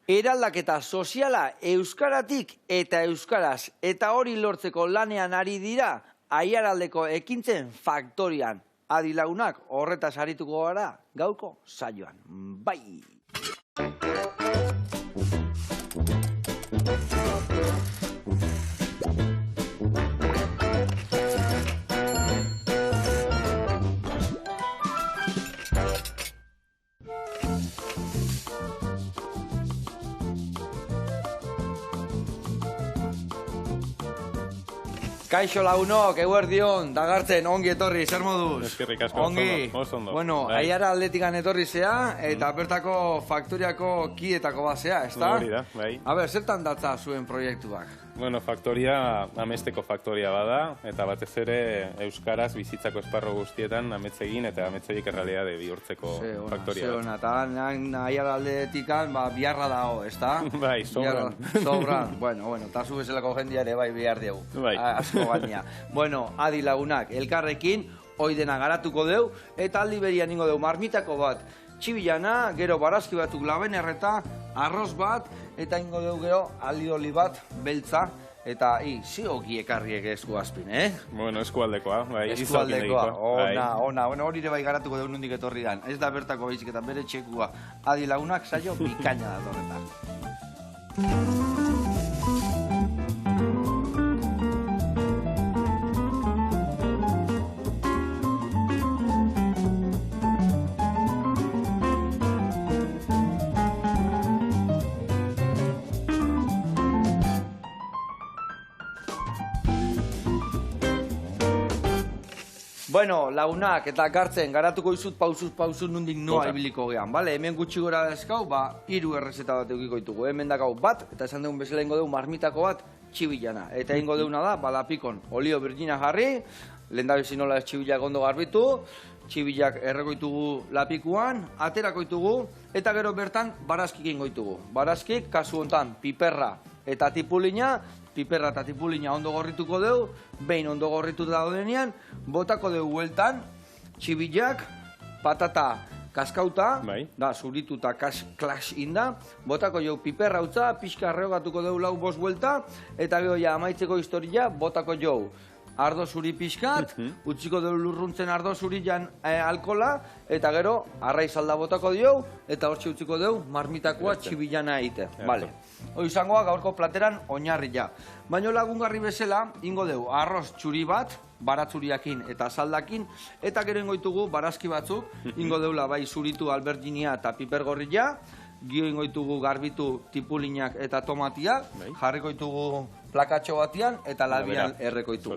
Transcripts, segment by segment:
Eraldaketa soziala euskaratik eta euskaraz, eta hori lortzeko lanean ari dira Aiaraldeko ekintzen faktorian. Adi lagunak horretaz arituko gara gaurko saioan. Bai! Kaixo lagunok, eguerdion, dagartzen, ongi etorri, zer moduz? Eskerrik asko, ongi. oso ondo. Bueno, Aiara aldetikan etorri zea, eta bertako faktoriako kietako basea, ezta? Hori da, bai. A ber, zertan datza zuen proiektuak? Bueno, faktoria, amesteko faktoria bada, eta batez ere euskaraz bizitzako esparro guztietan ametzegin eta ametzegik errealitate bihurtzeko faktoria. Zeona, eta Aiara aldetikan biharra dago, ezta? Bai, sobran. Sobran, bueno, eta zu bezalako jendia ere bai bihar diegu. Bai. Asko gaina. Bueno, adi lagunak, elkarrekin, hoi dena garatuko deu, eta aldi berian ingo deu marmitako bat txibilana, gero barazki batzuk labenerreta, arroz bat, eta ingo deu gero alioli bat beltza, eta zioki ekarriek esku azpin, Bueno, eskualdekoa, bai. Eskualdekoa, ona, hori ere bai garatuko deu nondik etorri dan. Ez da bertako baizik eta bere txekua. Adi lagunak, saio bikaina da horretan. Bueno, lagunak eta gartzen, garatuko izut pausuz nundik noa ibiliko gehan, bale? Hemen gutxi gora dazkau, 3 errezeta bat eukiko ditugu. Hemen dakau bat, eta esan dugun bezala ingo dugu marmitako bat txibilana. Eta ingo duguna da, lapikon olio virgina jarri, lehendabizi nola ez txibilak ondo garbitu, txibilak errekoitugu lapikuan, aterakoitugu, eta gero bertan barazkik ingo ditugu. Barazkik, kasu hontan, piperra eta tipulina, piperra eta tipulina ondo gorrituko dugu, behin ondo gorritu daudenean, botako dugu bueltan, txibilak, patata kaskauta, da, zuritu eta klas inda, botako dugu piperra utza, pixka arreogatuko dugu 4-5 buelta, eta gero ja amaitzeko historia, botako dugu ardo zuri pixkat, utziko dugu lurruntzen ardo zuri jan alkola, eta gero arraizalda botako dugu, eta hortxe utziko dugu marmitakoa txibilana egite. Bale. Hoi izangoa gaurko plateran oinarria. Baina lagungarri bezala, ingo dugu arroz txuri bat, baratzuriakin eta saldakin, eta gero ingo ditugu barazki batzuk, ingo deula bai zuritu alberginia eta pipergorria, gio ingo ditugu garbitu tipulinak eta tomatiak, jarriko ditugu plakatxo batian eta labian erreko ditugu.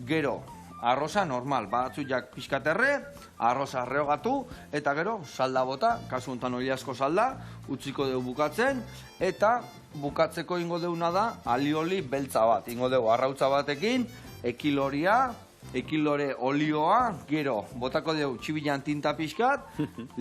Gero, arroza normal, batzuak pixkaterre, arroza arreogatu, eta gero salda bota, kasu honetan hori asko salda, utziko dugu bukatzen, eta bukatzeko ingo deuna da alioli beltza bat. Ingo dugu arrautza batekin, ekiloria, ekilore olioa, gero botako dugu txibilan tinta pixkat,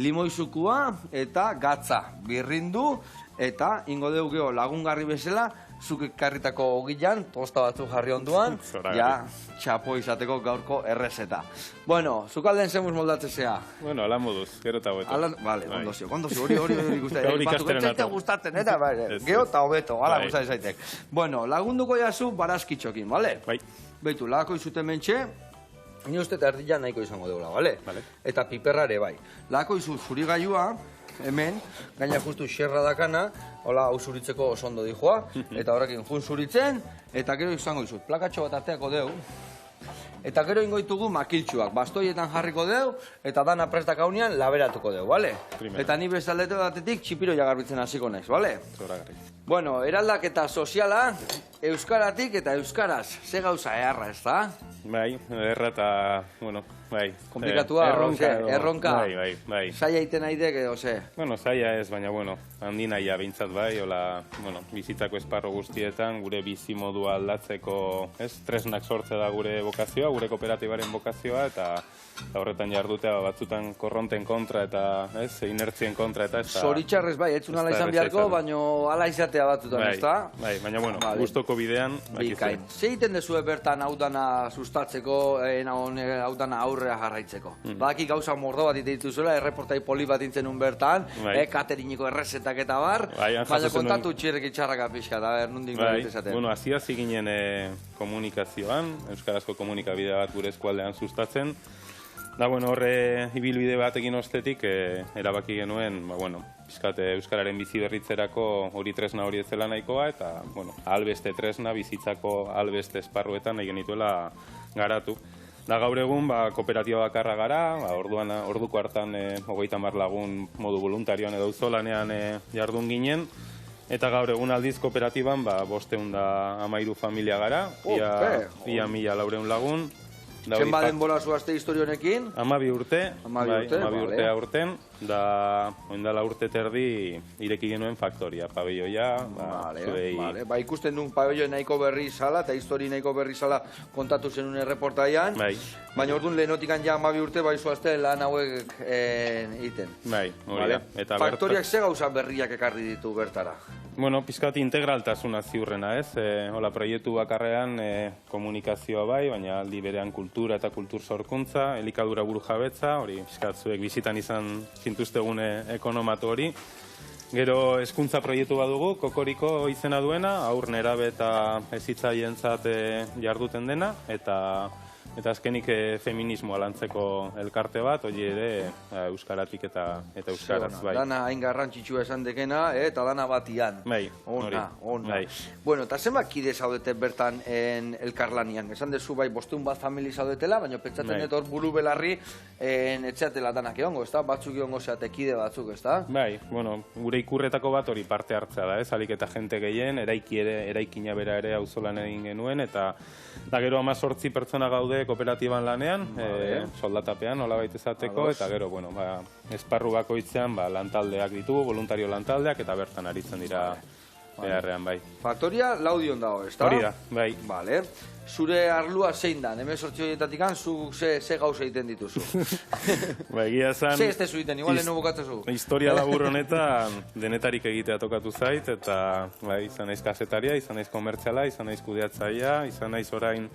limoizukua eta gatza birrindu, eta ingo dugu gero lagungarri bezala, zuk ekarritako ogilan, tosta batzuk jarri onduan, ja, txapo izateko gaurko errezeta. Bueno, zuk alden zemuz moldatzezea? Bueno, ala moduz, gero eta hobeto. Vale, ondozio, hori gustatzen, eta gero eta hobeto, ala gustatzen zaitek. Bueno, lagunduko jazu barazkitxokin, bale? Bai. Beitu, lagako izute mentxe, ni uste eta erdila nahiko izango deula, bale? Eta piperrare bai. Lagako izu zurigailua, hemen, gaina justu xerra dakana, hola, hau zuritzeko oso ondo dijoa, eta horrekin jun zuritzen, eta gero izango izut, plakatxo bat arteako deu, eta gero ingo ditugu makiltxuak, bastoietan jarriko deu, eta dana prestak haunean laberatuko deu, bale? Eta ni bezaldete batetik txipiroia garbitzen hasiko naiz, bale? Bueno, eraldaketa soziala, euskaratik eta euskaraz, ze gauza eharra, ez da? Bai, erra eta, bueno, bai. Komplikatua, erronka. Bai. Zaila iten naidek, edo ze? Bueno, zaila ez, baina, bueno, handi naia bintzat bai, hola, bueno, bizitzako esparro guztietan, gure bizimodua aldatzeko, ez, tresnak sortze da gure bokazioa, gure kooperatibaren bokazioa, eta horretan jardutea batzutan korronten kontra eta, ez, inertzien kontra eta ez da... Zoritxarrez bai, etzun ala izan biharko, baina ala izate tartea batzutan, ezta? Bai, baina, bueno, gustoko bidean, bikain. Ze egiten dezue bertan hau dana sustatzeko, hau dana aurrea jarraitzeko? Badaki gauza mordo bat ite zuela, erreportai poli bat intzenun bertan, kateriniko errezetak eta bar, baina kontatu txirrek itxarraka pixka, eta nondik nolite esaten. Bueno, hasi ginen komunikazioan, euskarazko komunikabidea bat gure eskualdean sustatzen. Da, bueno, horre ibilbide bat egin ostetik, erabaki genuen, pixkat euskararen bizi berritzerako hori tresna hori ez zela nahikoa, eta, albeste tresna, bizitzako albeste esparruetan egin dituela garatu. Da, gaur egun, kooperatiba bakarra gara, orduko hartan 30 lagun modu voluntarioan edo auzolanean jardun ginen, eta gaur egun aldiz kooperatiban 513 familia gara, ia 1400 lagun. Zenba denbora zuazte historionekin? 12 urte, 12 urte aurten, da oindala urte terdi ireki genuen faktoria, pabelloia. Ba, ikusten duen pabello nahiko berri zala, eta histori nahiko berri zala kontatu zenun erreportaian, baina orduan lehenotikan ja 12 urte bai zuazte lan hauek egiten. Bai, hori da. Faktoriak ze gauza berriak ekarri ditu bertara? Bueno, pizkat integraltasuna ziurrena, ez? Hola, proiektu bakarrean komunikazioa bai, baina aldi berean kultura eta kultur sorkuntza, elikadura buru jabetza, hori pizkat zuek bizitan izan zintuztegune ekonomatu hori. Gero hezkuntza proiektu badugu, Kokoriko izena duena, haur nerabe eta hezitzaientzat jarduten dena, eta azkenik feminismoa lantzeko elkarte bat, hori ere euskaratik eta euskaraz, bai. Dana hain garrantzitsua esan dekena, eta dana batian. Bai, hori. Ona. Bueno, eta zenbat kide zaudete bertan elkarlanian? Esan dezu bai 500 bat famili zaudetela, baina pentsatzen dut hor buru belarri etxeatela danak egongo, ezta? Batzuk egongo zeate kide batzuk, ezta? Bai, bueno, gure ikurretako bat hori parte hartzea da, ez? Alik eta jente gehien, eraikina bera ere auzolan egin genuen, eta gero 18 pertsona gaude kooperatiban lanean, soldatapean, nola baita izateko, eta gero, esparru bakoitzean lantaldeak ditugu, voluntario lantaldeak, eta bertan aritzen dira beharrean, bai. Faktoria laudion dago, ez da? Hori da, bai. Vale. Zure arlua zein da? 18 horietatik zu ze gauza egiten dituzu? Egia esan... Ze ez tezu egiten, igual lehenu bukatzezu? Historia labur honetan denetarik egitea tokatu zait, eta izan naiz kazetaria, izan naiz komertziala, izan naiz kudeatzaia, izan naiz orain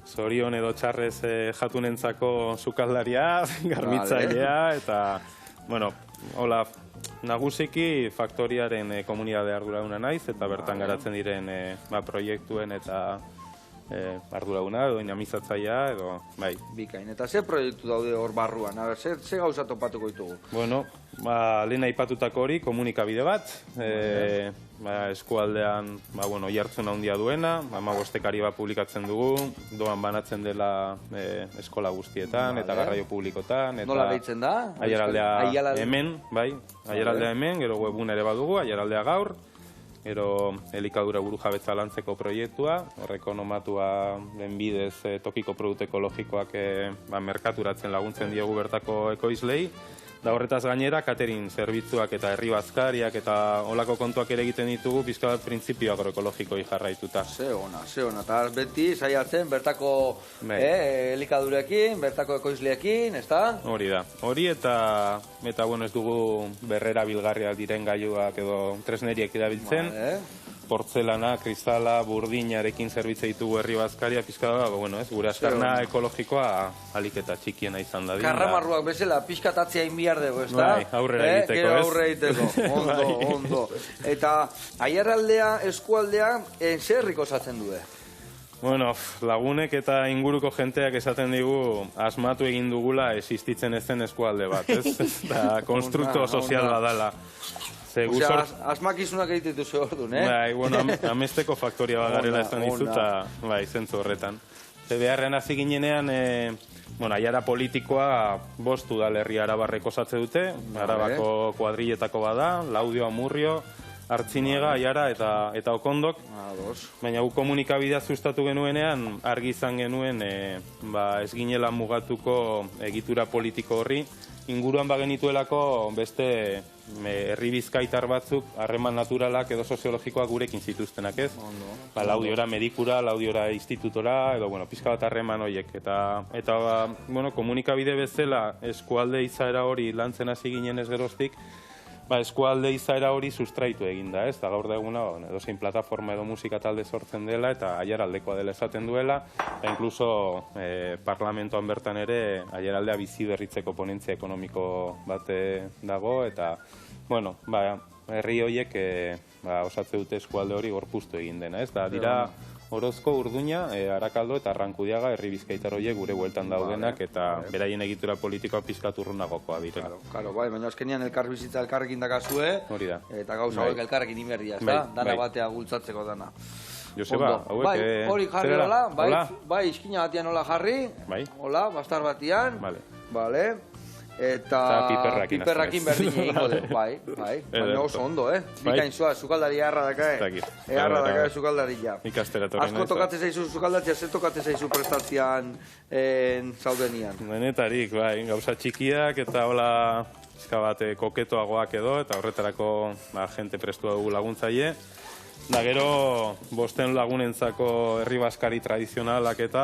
zorion edo txarrez jatunentzako sukaldaria, garbitzailea, eta, hola, nagusiki faktoriaren komunidade arduraduna naiz, eta bertan garatzen diren proiektuen eta arduraduna, edo inamizatzaia, edo, bai. Bikain, eta ze proiektu daude hor barruan? A ber, ze gauza topatuko ditugu? Bueno, lehen aipatutako hori komunikabide bat, eskualdean, jartzen handia duena, 15 bat publikatzen dugu, doan banatzen dela eskola guztietan, eta garraio publikotan. Nola deitzen da? Aiaraldea hemen, bai, aiaraldea hemen, gero webun ere badugu, aiaraldea gaur, gero elikadura buru jabetza lantzeko proiektua, errekonomatua den bidez tokiko produktu ekologikoak merkaturatzen laguntzen diegu bertako ekoizlei, da horretaz gainera, catering zerbitzuak eta herri bazkariak eta olako kontuak ere egiten ditugu pizka bat printzipio agroekologikoi jarraituta. Ze ona, eta beti saiatzen bertako elikadurekin, bertako ekoizleekin, ezta? Hori da, hori eta ez dugu berrera bilgarriak diren gailuak edo tresneriek erabiltzen. Portzelana, kristala, burdinarekin zerbitze ditugu herri bazkaria, pizka da, gure azkarna ekologikoa alik eta txikiena izan da. Karramarruak bezala, pizkatatzea inbiar dugu, ez da? Bai, aurrera egiteko, ez? Gero aurrera egiteko, ondo. Eta aiaraldea, eskualdea, zer herriko osatzen du? Lagunek eta inguruko jenteak esaten digu asmatu egin dugula existitzen ez den eskualde bat, ez? Da, konstrukto sozial badala. Asmakizunak egiten duzu orduan, amesteko faktoria bagarela esan dizut, eta zentzu horretan. Beharrean hasi ginenean, aiara politikoa 5 udalerri arabarrek osatze dute, Arabako kuadriletako bada, Laudio, Amurrio, Artziniega, Aiara eta Okondok. Baina gu komunikabidea sustatu genuenean, argi izan genuen ez ginela mugatuko egitura politiko horri, inguruan bagenituelako beste herri bizkaitar batzuk harreman naturalak edo soziologikoak gurekin zituztenak, ez? Laudiora medikura, Laudiora institutora, edo, pizka bat harreman horiek. Eta, komunikabide bezala eskualde izaera hori lantzen hasi ginen ez geroztik, eskualde izaera hori sustraitu egin da, ez? Da gaur da eguna, edozein plataforma edo musika talde sortzen dela eta aiaraldekoa dela esaten duela, eta inkluso parlamentoan bertan ere aiaraldea bizi berritzeko ponentzia ekonomiko bate dago, eta, bueno, herri horiek osatze dute eskualde hori gorpuztu egin dena, ez? Da, dira Orozko, Urduña, Arakaldo eta Arrankudiaga herri bizkaitar horiek gure bueltan daudenak eta beraien egitura politikoa pizkat urrunagokoa direla. Claro, bai, baina azkenian elkar bizitza elkarrekin dakazue, hori da. Eta gauza hauek elkarrekin inberdia, ez da? Dana batea gultzatzeko dana. Joseba, hauek... Hori jarri hola, bai, iskina batian hola jarri, hola, bastar batian, bale, eta piperrakin berdin egingo du, bai, baina oso ondo, bikain zua, sukaldari harra daka, sukaldari ja. Ikastera torri asko tokatzen zaizu sukaldatzea, ze tokatzen zaizu prestatzean zaudenian? Denetarik, bai, gauza txikiak eta hola bat koketoagoak edo, eta horretarako jente prestua dugu laguntzaile. Da gero, bosten lagunentzako herri baskari tradizionalak eta,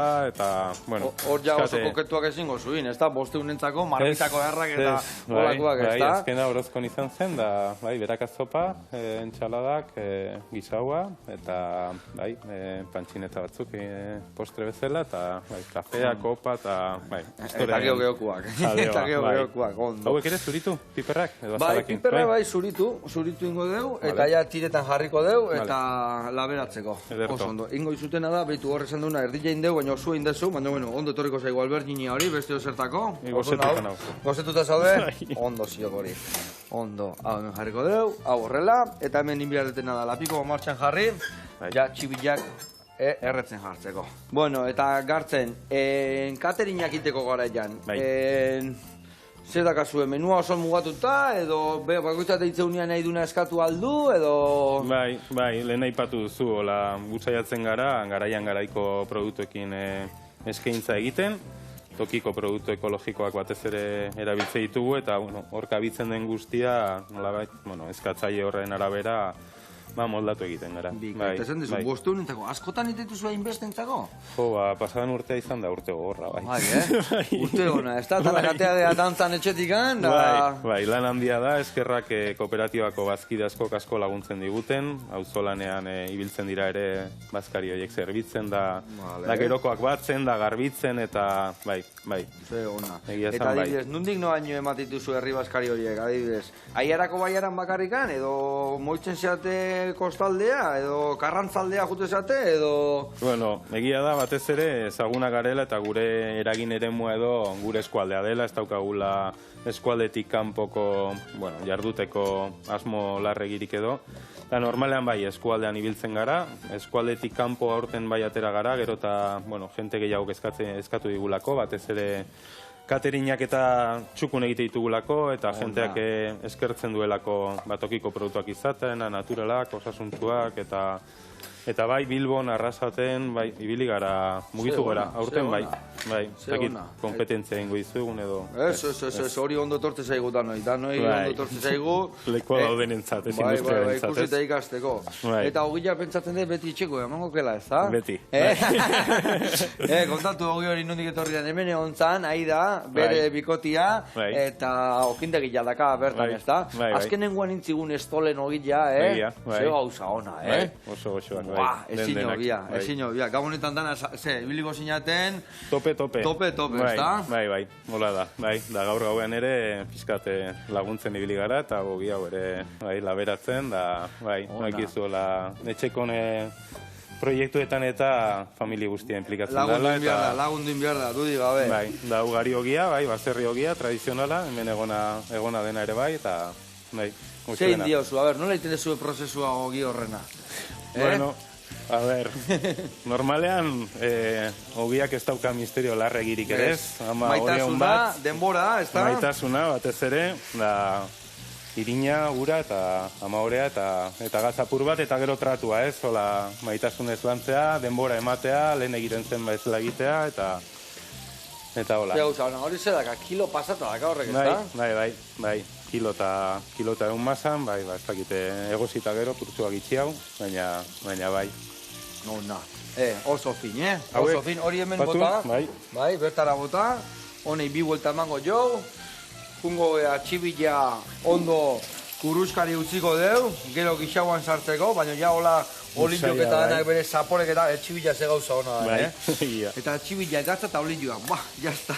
bueno... Hor ja oso koketuak ezingo zuin, ez da? Bosteunentzako, marmitako errak eta olakoak, ez da? Azkena Orozkon izan zen, da, berakatzopa, entxaladak, gisaua, eta, pantxineta batzuk postre bezala, eta, kafea, kopa, eta, Eta geokuak, ondo. Hauek ere zuritu, piperrak? Piperrak zuritu ingo deu, eta ja tiretan jarriko deu, eta laberatzeko. Oso ondo. Ingo izutena da, behitu horre esan duna erdila indeu, baina osua indezu, baina ondo etorriko zaigu alberginia hori, beste zertako. Gozetuta zaude? Ondo ziok hori. Ondo. Hau hemen jarriko deu, hau horrela, eta hemen inbilardetena da, lapiko martxan jarri, ja txibilak erretzen jartzeko. Bueno, eta gartzen, katerinak iteko gara ean. Zer dakazue, menua oso mugatuta, edo bakoitzat eitzeunean nahi duna eskatu aldu, edo... Bai, lehen aipatu duzu, hola, guzaiatzen gara, garaian garaiko produktuekin eskaintza egiten, tokiko produktu ekologikoak batez ere erabiltze ditugu, eta hor kabitzen den guztia, eskatzaile horren arabera, moldatu egiten gara. Eta esan dezu, bosteunentzako, askotan itetu zua inbestentzako? Pasadan urtea izan da urte gogorra, bai. Urte gona, ez da, tanakatea da dantzan etxetikan, Bai, lan handia da, eskerrak kooperatibako bazkide asko laguntzen diguten, auzolanean ibiltzen dira ere bazkari horiek zerbitzen, da gerokoak batzen, da garbitzen, eta bai. Ze ona. Eta adibidez, nundik noaino ematituzu herri bazkari horiek, adibidez? Aiarako baiaran bakarrikan, edo moitzen zeate kostaldea, edo karrantzaldea jute zate, edo... Bueno, egia da, batez ere, ezaguna garela eta gure eragin eremua edo gure eskualdea dela, ez daukagula eskualdetik kanpoko, jarduteko asmo larregirik edo. Eta normalean bai, eskualdean ibiltzen gara, eskualdetik kanpo aurten bai atera gara, gero eta, jente gehiago eskatu digulako, batez ere katerinak eta txukun egite ditugulako, eta jenteak eskertzen duelako tokiko produktuak izaten, naturalak, osasuntzuak, eta bai, Bilbon, Arrasaten, ibili gara, mugitu gara, aurten bai, kompetentzia ingo izugun edo... Ez, hori ondo tortze zaigu danoi ondo tortze zaigu... Lekoa dauden entzat, ez industriaren entzat, ez? Ikusita ikasteko. Eta hogila pentsatzen dut beti itxeko, emango kela, ez da? Beti. Kontatu hogi hori nondik etorri da, hemen egon zan, ahi da, bere bikotia, eta okindegi jaldaka bertan, ez da? Azkenengoan intzigun estolen hogila, ze gauza ona, Oso goxoak. Ezin hobia. Gabonetan dana, ibiliko sinaten... Tope, ez da? Bai, hola da. Da gaur gauean ere, pizkate laguntzen ibili gara, eta gogi hau ere laberatzen, da, ekizu, etxekone proiektuetan eta familia guztia implikatzen dela. Lagundu inbiar da, dudik gabe. Da ugari hogia, baserri hogia, tradizionala, hemen egona dena ere bai, eta... Zein diozu, nola iten dezu prozesua hogi horrena? Bueno, a ver, normalean hogiak ez dauka misterio larregirik ere ez. Maitasuna, denbora, ez da? Maitasuna, batez ere, irina, ura eta amaorea eta gazapur bat eta gero tratua ez. Hola, maitasunez lantzea, denbora ematea, lehen egiten zen bezala egitea eta hola. Hori zedaka, kilo pasatu daka horrek ez da? Bai. Kilota egun masan, ez dakite egosita gero, purtsua gitzi hau, baina bai. Oso fin, Oso fin, hori hemen bota. Bai, bertara bota. Honei bi vuelta emango jo. Jungo txibila ondo kuruskari utziko deu, gero gixauan sartzeko, baina ja hola olioak eta denak bere zaporek eta etxibila ze gauza hona da, Eta etxibila egatza eta olioa, jazta.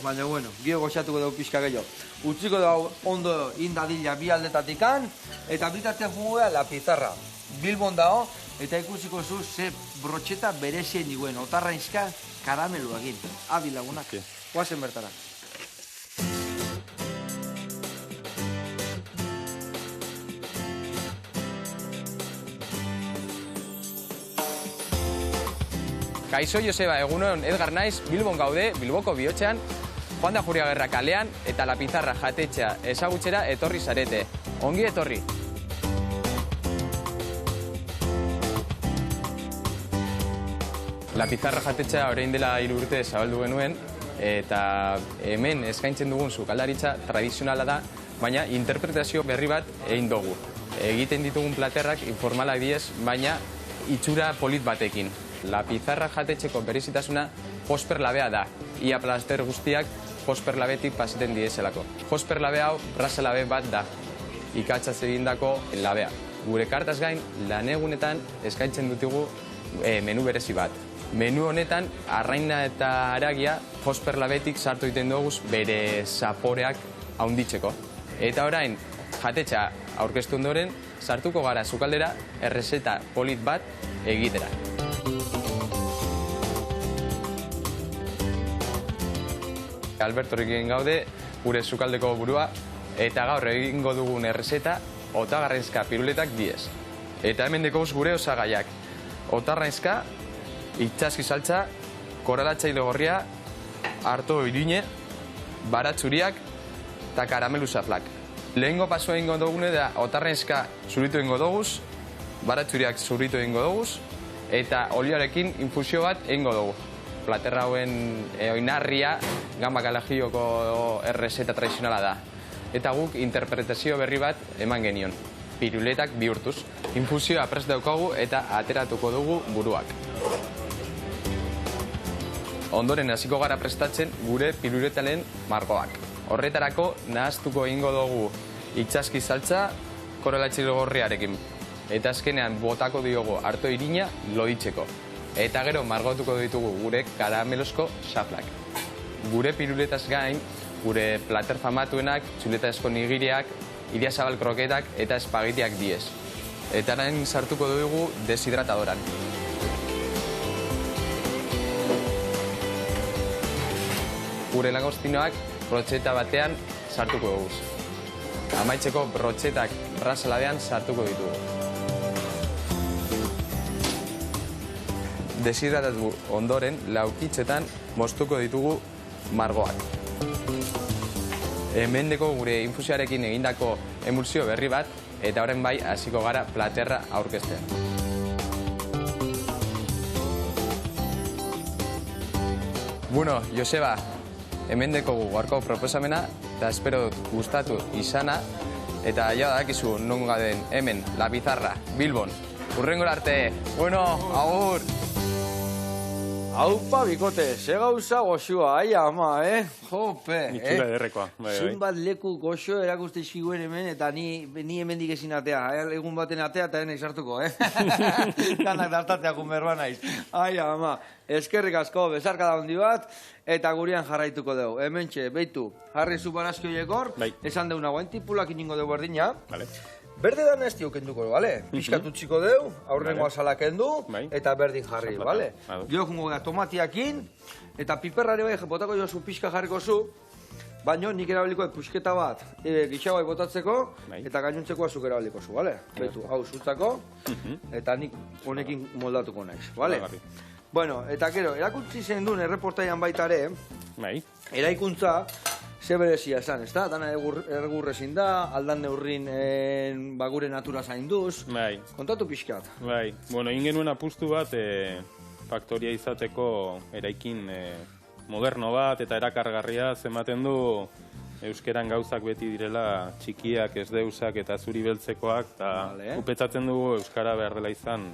Baina, bueno, gero goxatuko dugu pixka gehiago. Utziko dugu ondo indadila bi aldetatikan, eta bitartean jungo la pizarra. Bilbon dago, eta ikusiko zu ze brotxeta berezien diguen, otarrainzka karamelu egin. Adi lagunak, guazen bertara. Kaixo Joseba, egunon Edgar naiz, Bilbon gaude, Bilboko bihotzean, Juan da Juriagerra kalean eta La Pizarra jatetxea ezagutzera etorri zarete. Ongi etorri! La Pizarra jatetxea orain dela 3 urte zabaldu genuen, eta hemen eskaintzen dugun sukaldaritza tradizionala da, baina interpretazio berri bat egin dugu. Egiten ditugun platerrak informalak diez, baina itxura polit batekin. La Pizarra jatetxeko berezitasuna hosperlabea da. Ia plaster guztiak hosperlabetik paseten diezelako. Hosperlabe hau rasalabe bat da. Ikatzaz egindako labea. Gure kartaz gain, lanegunetan eskaintzen dutigu menu berezi bat. Menu honetan, arraina eta haragia hosperlabetik sartu egiten dugu bere zaporeak haunditzeko. Eta orain, jatetxa aurkeztu ondoren, sartuko gara sukaldera errezeta polit bat egitera. Alberto Rikin gaude, gure sukaldeko burua, eta gaur egingo dugun errezeta otagarrainzka piruletak diez. Eta hemen dekoz gure osagaiak. Otarrainzka, itxaski saltza, koralatzaile gorria, arto irine, baratzuriak eta karamelu zaflak. Lehengo pasua egingo dugune da otarrainzka zuritu egingo duguz, baratzuriak zuritu egingo duguz, eta olioarekin infusio bat egingo dugu. Platerra hauen oinarria gamba kalajioko errezeta tradizionala da. Eta guk interpretazio berri bat eman genion. Piruletak bihurtuz. Infusioa prest daukagu eta ateratuko dugu buruak. Ondoren hasiko gara prestatzen gure piruletalen margoak. Horretarako nahaztuko egingo dugu itxaski saltza koralatzaile gorriarekin. Eta azkenean botako diogu arto irina loditzeko. Eta gero margotuko ditugu gure karamelosko xaflak. Gure piruletaz gain, gure plater famatuenak, txuletazko nigiriak, idiazabal kroketak eta espagetiak diez. Eta orain sartuko dugu deshidratadoran. Gure langostinoak brotxeta batean sartuko dugu. Amaitzeko brotxetak rasalabean sartuko ditugu. Deshidratatu ondoren, laukitzetan moztuko ditugu margoak. Hemendeko gure infusioarekin egindako emulsio berri bat, eta horren bai hasiko gara platerra aurkeztean. Bueno, Joseba, hemendeko gaurko proposamena, eta espero dut gustatu izana, eta ja dakizu non gauden hemen, La Pizarra, Bilbon. Hurrengora arte, bueno, agur! Aupa, bikote, ze gauza goxua, ai ama, Jope, Itxura ederrekoa, bai. Zunbat leku goxo erakuste izkiguen hemen, eta ni hemendik ezin atea, egun baten atea eta denek sartuko, Danak dartatea kunberba naiz. Ai ama, eskerrik asko, bezarka da hondi bat, eta gurean jarraituko dugu. Hementxe, beitu, jarri zu barazki horiekor, esan deuna guain tipulak iningo dugu berdina. Berde da nesti okenduko, bale? Piskat utziko deu, aurrengo azala kendu, eta berdin jarri, bale? Gero jungo gara tomatiakin, eta piperrare bai botako jozu pixka jarriko zu, baina nik erabiliko pusketa bat gixabai botatzeko, eta gainuntzeko azuk erabiliko zu, bale? Baitu, hau zutzako, eta nik honekin moldatuko naiz, bale? Bueno, eta gero, erakuntzi zen duen erreportaian baita ere, eraikuntza, ze berezia esan, ez da? Dana ergurrezin da, aldan neurrin gure natura zainduz. Kontatu pixkat. Bueno, egin genuen apustu bat, faktoria izateko eraikin moderno bat eta erakargarria ematen du euskeran gauzak beti direla txikiak, ez deusak eta zuri beltzekoak, eta upetzatzen dugu euskara behar dela izan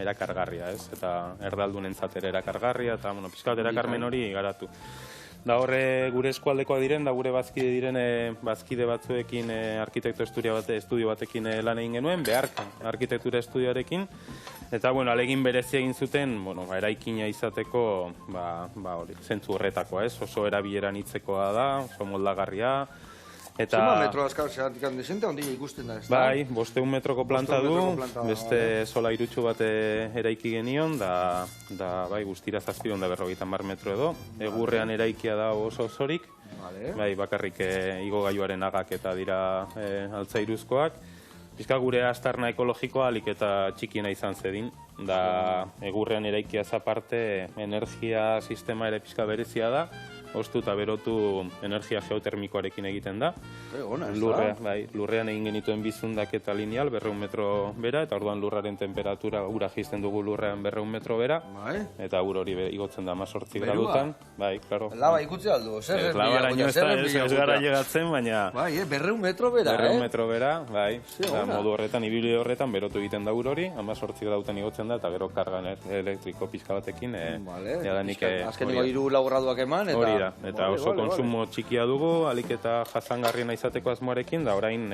erakargarria, ez? Eta erdaldunentzat ere erakargarria, eta pixkat erakarmen hori garatu. Da horre gure eskualdekoa diren, da gure bazkide diren bazkide batzuekin arkitekto estudio batekin lan egin genuen, beharka arkitektura estudioarekin, eta bueno, alegin berezi egin zuten, bueno, eraikina izateko, hori, zentzu horretakoa, ez? Oso erabileran hitzekoa da, oso moldagarria, eta... Zema metro azkar zeratik handizente, ondile ikusten da, ez da? Bai, 500 metroko planta du, beste sola irutxu bat eraiki genion, da bai, guztira 750 metro edo, egurrean eraikia da oso osorik, bai, bakarrik igogailuaren agak eta dira altzairuzkoak, pizka gure astarna ekologikoa alik eta txikiena izan zedin, da egurrean eraikiaz aparte energia sistema ere pizka berezia da, oztu eta berotu energia geotermikoarekin egiten da. Lurrean egin genituen bizundak eta lineal, 200 metro bera, eta orduan lurraren temperatura ura jizten dugu lurrean 200 metro bera, eta ur hori igotzen da 18 gradutan. Bai, klaro. Laba ikutze aldu, zer labaraino ez gara llegatzen, baina... Bai, 200 metro bera, 200 metro bera, bai. Modu horretan, ibili horretan, berotu egiten da ur hori, 18 gradutan igotzen da, eta gero karga elektriko pizka batekin, jadanik... Azkeniko 3-4 graduak eman, eta... Eta oso konsumo txikia dugu, alik eta jasangarriena izateko asmoarekin, da orain,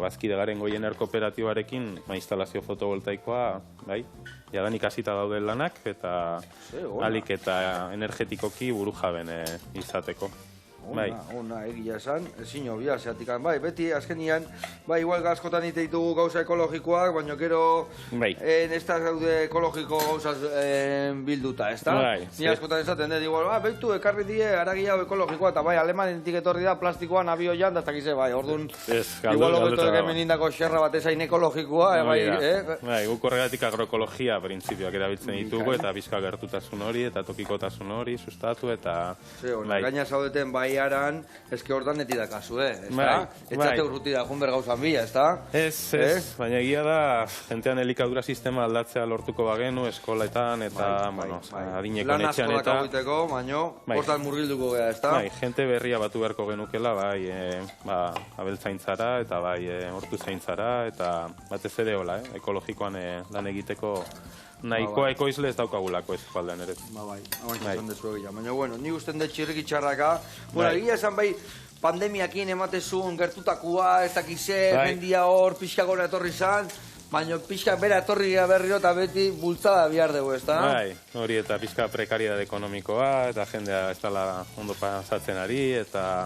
bazkide garen goiener kooperatibarekin, instalazio fotovoltaikoa, bai, jadanik hasita dauden lanak, eta alik eta energetikoki buru jaben izateko. Ona, egia esan, ezin hobia, zeatikan, bai, beti, azkenian, bai, igual askotan ite ditugu gauza ekologikoak, baina gero, ez da gaude ekologiko gauzaz bilduta, ez da? Ni askotan esaten dut, igual, beitu, ekarri die, aragia ekologikoa, eta bai, alemanetik etorri da, plastikoan abioian, da ez dakize, bai, orduan, igual hobeto hemen indako xerra bat ezain ekologikoa, bai, guk horregatik agroekologia printzipioak erabiltzen ditugu, eta bizka gertutasun hori, eta tokikotasun hori, sustatu, eta... Gaina zaudeten, bai, aran, eske hortan neti da kasu, ez da? Etxate urruti da, junber gauzan bila, ez da? Ez, baina egia da, jentean elikadura sistema aldatzea lortuko bagenu, eskoletan, eta, adineko netxean, eta... Lan asko daka goiteko, baina, hortan murgilduko gara, ez da? Bai, jente berria batu beharko genukela, bai, abeltzaintzara, eta bai, hortu zaintzara, eta batez ere hola, ekologikoan lan egiteko nahikoa ekoizle ez daukagulako ez faldean ere. Bai, esan dezu egia. Baina, bueno, ni usten dut txirriki txarraka. Bueno, egia esan bai, pandemiakin ematezun gertutakua, ez dakize, mendia hor, pixka gora etorri zan, baina pixka bera etorri berriro eta beti bultzada bihar dugu, ez da? Bai, hori eta pixka prekariedade ekonomikoa, eta jendea ez dala ondo pasatzen ari, eta...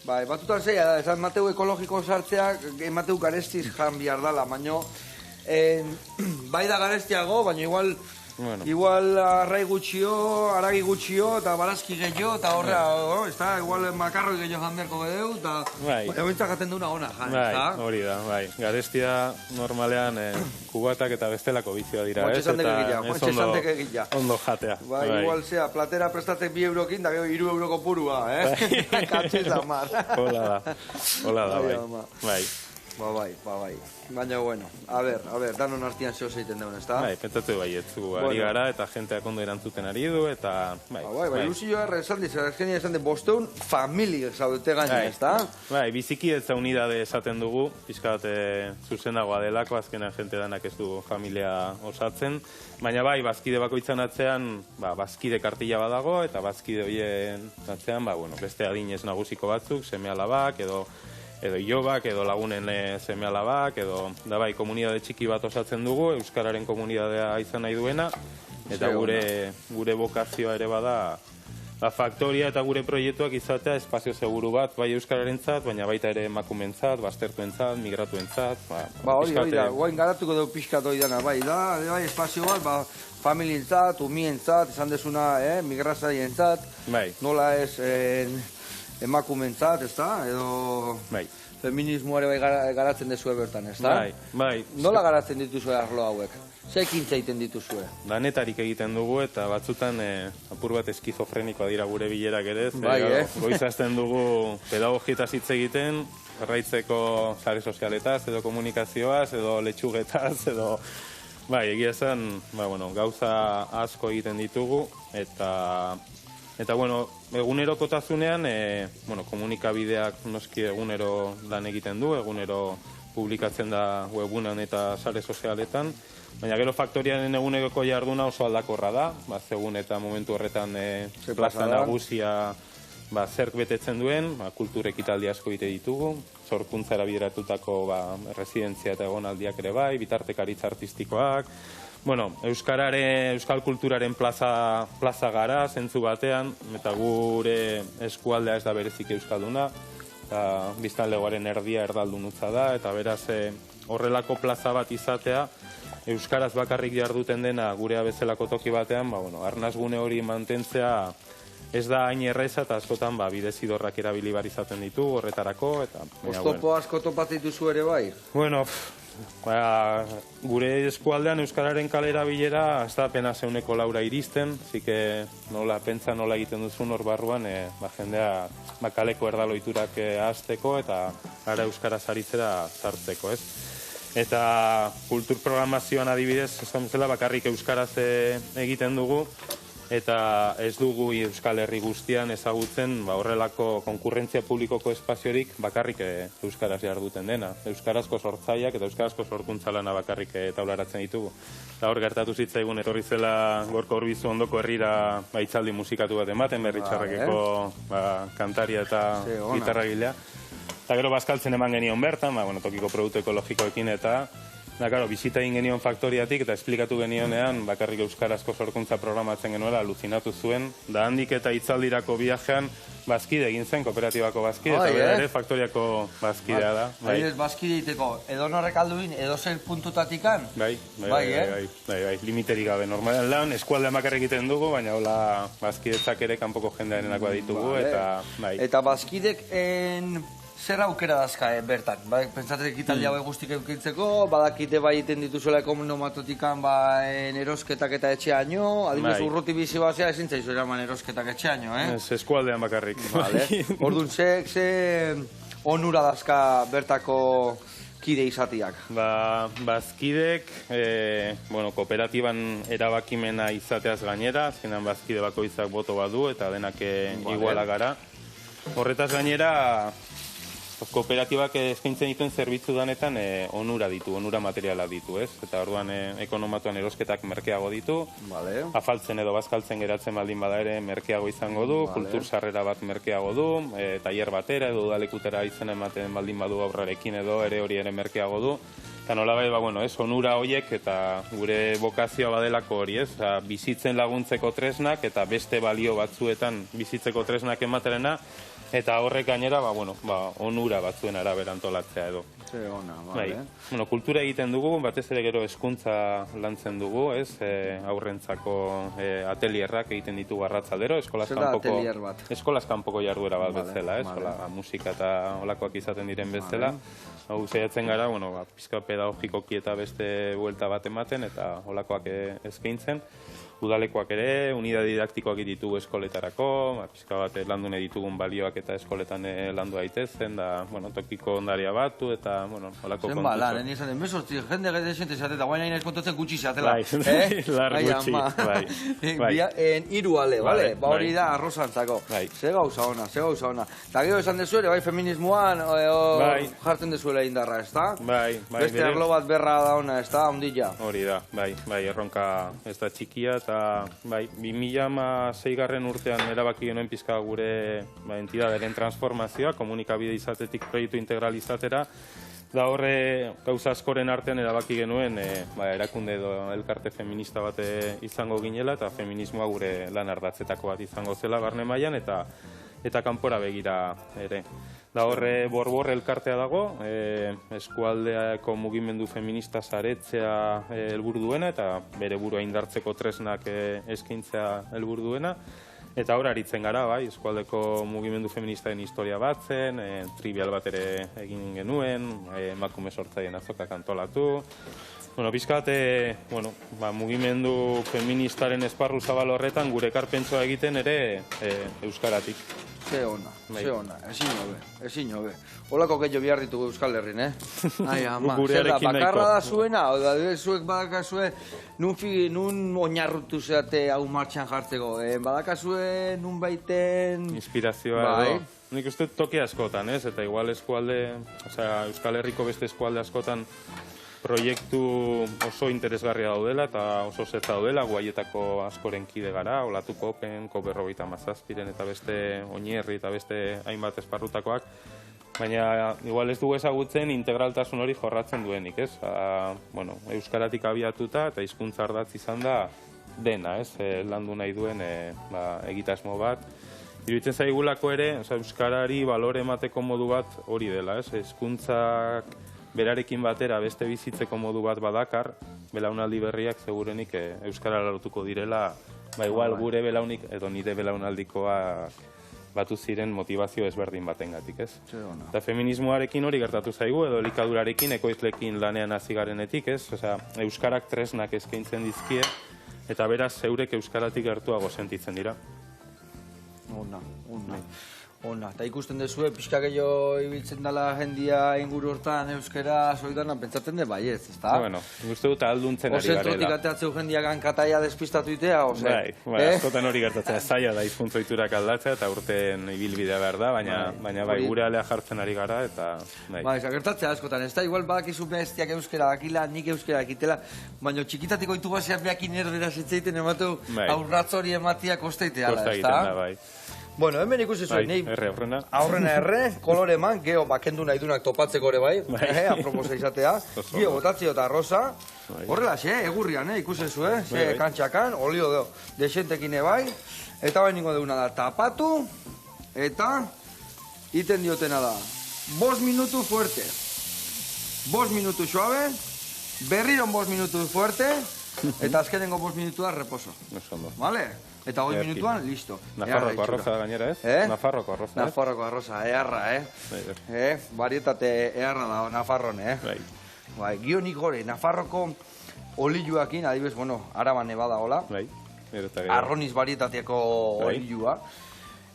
Bai, batutan zeia da, esan mateu ekologiko sartzeak, mateu garestiz jan bihar dala, baina... bai da garestiago, baina igual arrai gutxio, aragi gutxio, eta barazki gehiago, eta horrea, ez da, igual makarroi gehiago janberko gedeu, eta bintzak jaten duna ona jan, ez da? Hori da, bai, garestia normalean kubatak eta bestelako bizioa dira, ez? Montxesanteke egila. Ondo jatea. Bai, igual zea, platera prestatek 2 eurokin, da gero 3 euroko purua, Katxeta mar. Hola da, bai. Bai. Baina, bueno, a ver, danon artian zeo zeiten deun, ez da? Bai, pentsatu baietzu ari gara, eta jenteak ondo erantzuten ari du, eta... Bai, ilusio erre esan diz, azkenia esan de bosteun familia zaudete gaina, ez da? Bai, biziki ez unidade esaten dugu, pixkat zuzenagoa delako, azkenean jente danak ez du familia osatzen, baina bai, bazkide bakoitzan atzean, bazkide kartila badago, eta bazkide horien atzean, beste adinez nagusiko batzuk, seme-alabak, edo ilobak, edo lagunen seme-alabak, edo, da bai, komunidade txiki bat osatzen dugu, euskararen komunidadea izan nahi duena, eta gure bokazioa ere bada, faktoria eta gure proiektuak izatea espazio seguru bat, bai euskararentzat, baina baita ere emakumeentzat, baztertuentzat, migratuentzat, hori da, guain garatuko dugu pixkat hori dana, bai, espazio bat, familientzat, umientzat, esan desuna, migrazaientzat, nola ez... emakumentzat, ez da? Edo... Feminismoare bai garatzen dezue bertan, ez da? Bai. Nola garatzen dituzue arlo hauek? Ze ekintza egiten dituzue? Danetarik egiten dugu eta batzutan apur bat eskizofrenikoa dira gure bilerak ere. Goizazten dugu pedagogietaz hitz egiten, erraitzeko sare sozialetaz, edo komunikazioaz, edo letxugetaz, edo... Bai, egia esan, gauza asko egiten ditugu, eta egunerokotasunean, komunikabideak noski egunero lan egiten du, egunero publikatzen da webunan eta sare sozialetan, baina gero faktoriaren eguneko jarduna oso aldakorra da, segun eta momentu horretan plaza nagusia zerk betetzen duen, kultur ekitaldi asko egite ditugu, sorkuntzara bideratutako residentzia eta egonaldiak ere bai, bitartekaritza artistikoak, euskal kulturaren plaza gara, zentzu batean, eta gure eskualdea ez da berezik euskalduna, eta biztanlegoaren erdia erdaldun utza da, eta beraz horrelako plaza bat izatea, euskaraz bakarrik jarduten dena gurea bezalako toki batean, arnasgune hori mantentzea ez da hain erreza, eta askotan bidezidorrak erabili bar izaten ditu horretarako. Oztopo asko topatzen dituzu ere bai? Bueno, gure eskualdean euskararen kalera bilera ez da apenas 4% iristen, zike pentsa nola egiten duzun hor barruan, jendea kaleko erdaloiturak ahazteko eta ara euskaraz aritzera sartzeko, ez? Eta kultur programazioan adibidez, esan bezala bakarrik euskaraz egiten dugu, eta ez dugu Euskal Herri guztian ezagutzen horrelako konkurrentzia publikoko espaziorik bakarrik euskaraz jarduten dena. Euskarazko sortzaileak eta euskarazko sorkuntza lana bakarrik taularatzen ditugu. Eta hor gertatu zitzaigun etorri zela Gorka Urbizu ondoko herrira hitzaldi musikatu bat ematen, Berritxarrakeko kantaria eta gitarragilea. Eta gero bazkaltzen eman genion bertan, tokiko produktu ekologikoekin eta bizita egin genion faktoriatik eta esplikatu genionean bakarrik euskarazko sorkuntza programatzen genuela aluzinatu zuen, da handik eta hitzaldirako viajean bazkide egin zen, kooperatibako bazkide, eta bera ere faktoriako bazkidea da. Adibidez, bazkide egiteko, edonorrek alduin, edozer puntutatikan? Bai, limiterik gabe. Normalean lan, eskualdean bakarrik egiten dugu, baina hola bazkidetzak ere kanpoko jendearenakoa ditugu, eta bai. Eta bazkidek zer aukera dazka bertan? Pentsatzen ekitaldi hau guztik eukitzeko, badakite bai iten dituzuela ekonomatotikan erosketak eta etxeaino, adibidez urruti bizi bazea ezin zaizu eraman erosketak etxeaino, Ez, eskualdean bakarrik. Orduan, ze onura dazka bertako kide izatiak? Bazkidek, kooperatiban erabakimena izateaz gainera, azkenan bazkide bakoitzak boto badu eta denak iguala gara. Horretaz gainera, kooperatibak eskaintzen dituen zerbitzu danetan onura materiala ditu, ez? Eta orduan ekonomatuan erosketak merkeago ditu, afaltzen edo bazkaltzen geratzen baldin bada ere merkeago izango du, kultur sarrera bat merkeago du, tailer batera edo udalekutera izena ematen baldin badu aurrarekin edo ere hori ere merkeago du. Eta nolabai, onura horiek eta gure bokazioa badelako hori, ez? Bizitzen laguntzeko tresnak eta beste balio batzuetan bizitzeko tresnak ematerena, eta horrek gainera, onura batzuen arabera antolatzea edo. Kultura egiten dugu, batez ere gero hezkuntza lantzen dugu, ez? Aurrentzako atelierrak egiten ditugu arratzaldero, eskolaz kanpoko jarduera bat bezala, ez? Musika eta olakoak izaten diren bezala. Hau zeiatzen gara, pizka pedagogikoki eta beste buelta bat ematen, eta olakoak eskaintzen. Udalekoak ere, unidade didaktikoak ditugu eskoletarako, pizka bat landune ditugun balioak eta eskoletan landu daitezen, da, tokiko ondaria batu, eta, holako kontutxo. Lan, nizan, emezortzi, jende gede xente zate, eta guaina inaiz kontatzen gutxi zatela. Lar gutxi, bai. Iru ale, bale? Hori da, arrozantzako. Ze gauza ona. Eta gero esan dezu ere, feminismoan jartzen dezuela indarra, ez da? Beste arlo bat berra da ona, ez da, ondila. Hori da, erronka ez da txikia, eta 2006 urtean erabaki genuen pizka gure entidaderen transformazioa, komunikabide izatetik proiektu integral izatera, da horre gauza askoren artean erabaki genuen erakunde edo elkarte feminista bat izango ginela, eta feminismoa gure lan ardatzetako bat izango zela barne mailan eta kanpora begira ere. Da horre borbor elkartea dago, eskualdeako mugimendu feminista saretzea helburu duena eta bere burua indartzeko tresnak eskaintzea helburu duena. Eta hor aritzen gara, eskualdeko mugimendu feministaren historia batzen, trivial bat ere egin genuen, emakume sortzaien azokak antolatu. Bizkat, mugimendu feministaren esparru zabal horretan gure ekarpentsua egiten ere euskaratik. Ze ona, ezin hobe. Holako gehiago behar ditugu Euskal Herrin, Ai, ama, zer da, bakarra da zuena, zuek badakazue, nun oinarrutu zeate hau martxan jartzeko, badakazue nun baiten... Inspirazioa edo. Nik uste toki askotan, eta igual eskualde, Euskal Herriko beste eskualde askotan proiektu oso interesgarria daudela eta oso zetza daudela, guaietako askoren kide gara, Olatu Kopen, Koperrogeita Mazazpiren eta beste Oinierri eta beste hainbat esparrutakoak, baina igual ez dugu ezagutzen integraltasun hori jorratzen duenik, ez? Euskaratik abiatuta eta hizkuntza ardatz izan da dena, ez? Landu nahi duen egitasmo bat. Iruditzen zaigulako ere, euskarari balore emateko modu bat hori dela, ez? Hizkuntzak berarekin batera beste bizitzeko modu bat badakar, belaunaldi berriak segurenik euskara lotuko direla, igual gure belaunik edo nire belaunaldikoak batu ziren motivazio ezberdin batengatik, ez? Eta feminismoarekin hori gertatu zaigu, edo elikadurarekin, ekoizlekin lanean hasi garenetik, ez? Euskarak tresnak eskaintzen dizkie, eta beraz zeurek euskaratik gertuago sentitzen dira. Ona, eta ikusten dezue, pixka gehiago ibiltzen dela jendia inguru hortan euskera soidana, pentsatzen de baiez, ezta? Bueno, uste dut alduntzen ari garela. Zentrotik ateatzeu jendia gankataia despistatu itea, ose? Bai, askotan hori gertatzen, zaila da hizkuntzoiturak aldatzea eta urten ibilbidea behar da, baina gure alea jartzen ari gara, eta... Bai, gertatzea askotan, ez da, igual badakizu bestiak euskera dakila, nik euskera dakitela, baina txikitatik oitu baseak beakin erderaz etzeiten emateu aurratzori ematia kosteitea, ezta? Bueno, hemen ikusi zuen, nahi aurrena erre, kolore eman, geho bakendu nahi dunak topatzeko ere bai, aproposa izatea, geho botatzio eta rosa, horrela, egurrian, ikusi zuen, kantxakan, olio desentekin bai, eta bain ningo deuna da, tapatu, eta iten diotena da, 5 minutu fuerte, 5 minutu suave, berriron 5 minutu fuerte, eta azkenengo 5 minutu da reposo, vale? Eta 8 minutuan, listo. Nafarroko arroza gainera, ez? Nafarroko arroza, ez? Nafarroko arroza, eharra, Varietate eharra da, Nafarron, Bai, gionik gore, Nafarroko olioakin, adibes, Araban nebada hola. Bai, arroniz varietateako olioa.